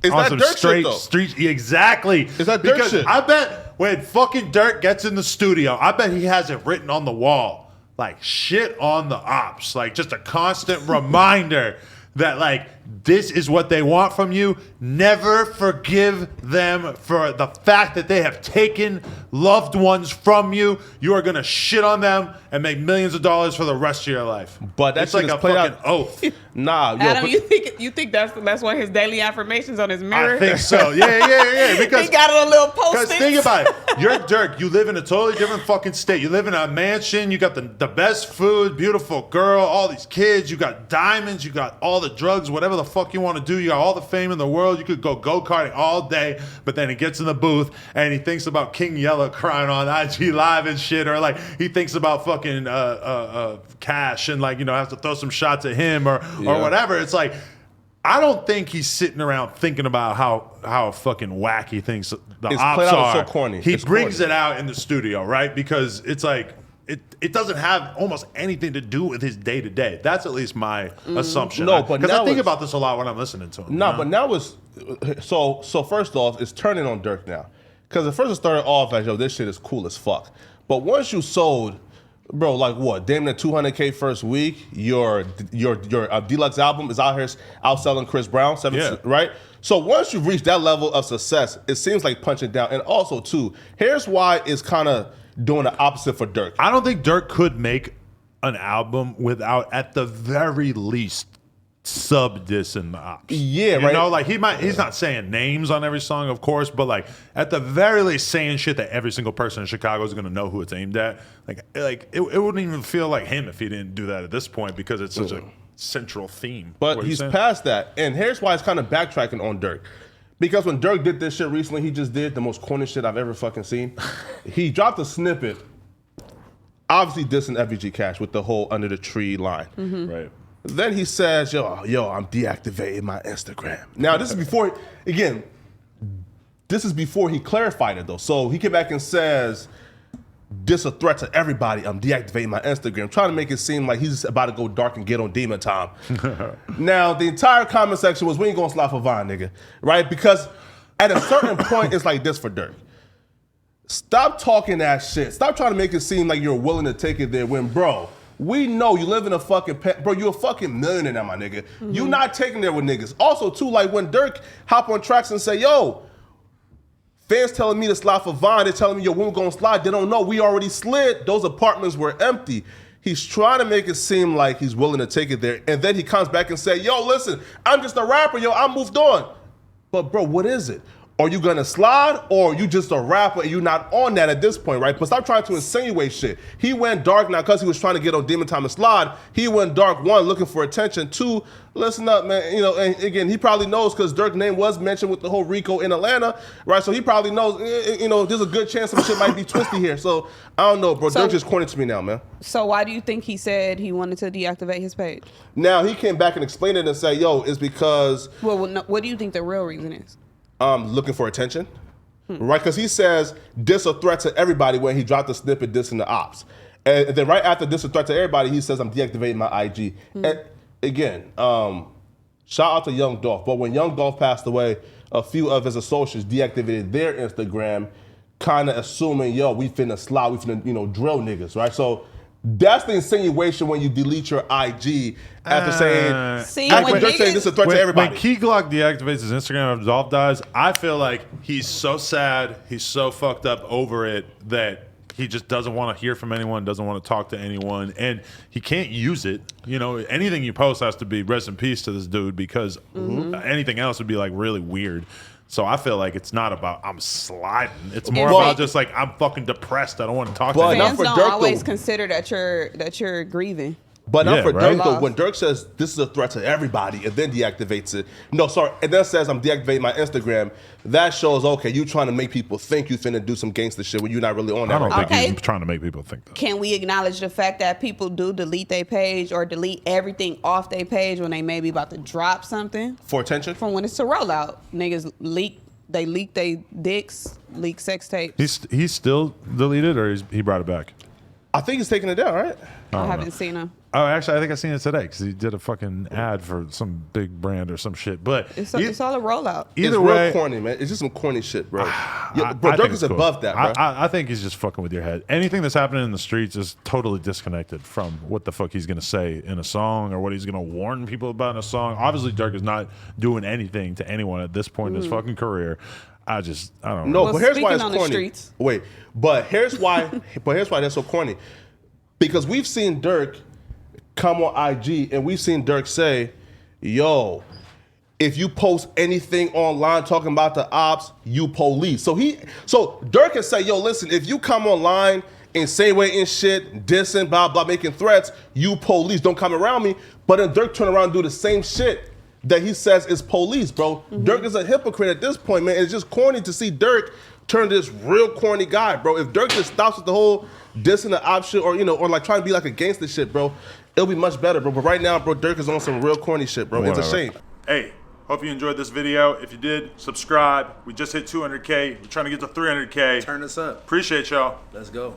Is on that some Durk straight shit, though? street. Exactly. Is that Durk because shit? I bet when fucking Durk gets in the studio, I bet he has it written on the wall like shit on the Opps, like just a constant reminder that like this is what they want from you. Never forgive them for the fact that they have taken loved ones from you. You are gonna shit on them and make millions of dollars for the rest of your life. But that it's shit like is a played fucking out. oath. Nah, yo, Adam, but- you think that's one of his daily affirmations on his mirror? I think so. Yeah. Because he got it on little Because post-its. think about it. You're Durk. You live in a totally different fucking state. You live in a mansion. You got the best food, beautiful girl, all these kids. You got diamonds. You got all the drugs, whatever the fuck you want to do. You got all the fame in the world. You could go karting all day. But then he gets in the booth and he thinks about King Yella crying on IG Live and shit. Or like he thinks about fucking Cash and like, has to throw some shots at him or whatever. It's like, I don't think he's sitting around thinking about how fucking whack he thinks the It's Opps played out are. so corny. He It's brings corny. it out in the studio, right? Because it's like it doesn't have almost anything to do with his day to day. That's at least my assumption. No, but because I now think it's- about this a lot when I'm listening to him. No, you know? but now it's so first off, it's turning on Durk now. Because at first it started off as, yo, this shit is cool as fuck. But once you sold, bro, like what, damn near 200K first week, your deluxe album is out here outselling Chris Brown, right? So once you've reached that level of success, it seems like punching down. And also too, here's why it's kind of doing the opposite for Durk. I don't think Durk could make an album without, at the very least, sub dissing the Opps. Yeah, you right. know, like he's not saying names on every song, of course, but like at the very least saying shit that every single person in Chicago is gonna know who it's aimed at. Like it wouldn't even feel like him if he didn't do that at this point because it's such a central theme. But What he's saying? past that. And here's why it's kind of backtracking on Durk. Because when Durk did this shit recently, he just did the most corny shit I've ever fucking seen. He dropped a snippet, obviously dissing FBG Cash with the whole under the tree line. Right. Then he says, yo, I'm deactivating my Instagram. Now, this is before, again, this is before he clarified it, though. So he came back and says, this a threat to everybody. I'm deactivating my Instagram, trying to make it seem like he's about to go dark and get on demon time. Now, the entire comment section was, we ain't gonna slap for Vine, nigga, right? Because at a certain point, it's like this for Durk. Stop talking that shit. Stop trying to make it seem like you're willing to take it there when, bro, we know you live in a fucking bro, you're a fucking millionaire now, my nigga. You not taking there with niggas. Also, too, like when Durk hop on tracks and say, yo, fans telling me to slide for Vine, they're telling me, yo, when we're gonna slide, they don't know. We already slid. Those apartments were empty. He's trying to make it seem like he's willing to take it there. And then he comes back and say, yo, listen, I'm just a rapper, yo, I moved on. But bro, what is it? Are you gonna slide or are you just a rapper and you're not on that at this point, right? But stop trying to insinuate shit. He went dark now because he was trying to get on Demon Time and slide. He went dark, one, looking for attention. Two, listen up, man. And again, he probably knows because Durk's name was mentioned with the whole Rico in Atlanta, right? So he probably knows, there's a good chance some shit might be twisty here. So I don't know, bro. So- Durk just corny to me now, man. So why do you think he said he wanted to deactivate his page? Now he came back and explained it and said, yo, it's because Well, no, what do you think the real reason is? looking for attention. Right, because he says this a threat to everybody when he dropped the snippet dissing the Opps. And then right after this a threat to everybody, he says, I'm deactivating my IG. And again, shout out to Young Dolph. But when Young Dolph passed away, a few of his associates deactivated their Instagram, kind of assuming, yo, we finna slide, we finna, drill niggas, right? So that's the insinuation when you delete your IG after saying, See, after when Dirk saying niggas- this is a threat to everybody. When Key Glock deactivates his Instagram after Dolph dies, I feel like he's so sad, he's so fucked up over it that he just doesn't want to hear from anyone, doesn't want to talk to anyone, and he can't use it. Anything you post has to be rest in peace to this dude because anything else would be like really weird. So I feel like it's not about I'm sliding. It's more But- about just like I'm fucking depressed. I don't want to talk to But anyone. not Fans for don't Durk, always though. consider that you're grieving. But not Yeah, for right? Durk, though. When Durk says this is a threat to everybody and then deactivates it. No, sorry. And then says I'm deactivating my Instagram. That shows, okay, you trying to make people think you finna do some gangster shit when you're not really on that. I don't right think Okay. he's trying to make people think that. Can we acknowledge the fact that people do delete their page or delete everything off their page when they may be about to drop something? now. For attention? From when it's a rollout, niggas leak they dicks, leak sex tapes. He's still deleted or he brought it back? I think he's taking it down, right? I haven't seen them. Oh, actually, I think I seen it today because he did a fucking ad for some big brand or some shit. But It's all a rollout. Either it's way, real corny, man. It's just some corny shit, bro. I Bro, think Durk it's is cool. above that, bro. I think he's just fucking with your head. Anything that's happening in the streets is totally disconnected from what the fuck he's gonna say in a song or what he's gonna warn people about in a song. Obviously, Durk is not doing anything to anyone at this point in his fucking career. I don't know. No, but here's why it's speaking on the corny. streets. Wait, but here's why. That's so corny, because we've seen Durk come on IG and we've seen Durk say, "Yo, if you post anything online talking about the ops, you police." So Durk can say, "Yo, listen, if you come online insinuating shit, dissing, blah blah, making threats, you police. Don't come around me." But then Durk turn around and do the same shit that he says is police, bro. Durk is a hypocrite at this point, man. It's just corny to see Durk turn this real corny guy, bro. If Durk just stops with the whole dissing the op shit or like trying to be like a gangster shit, bro, it'll be much better, bro. But right now, bro, Durk is on some real corny shit, bro. It's a shame. Hey, hope you enjoyed this video. If you did, subscribe. We just hit 200K. We're trying to get to 300K. Turn this up. Appreciate y'all. Let's go.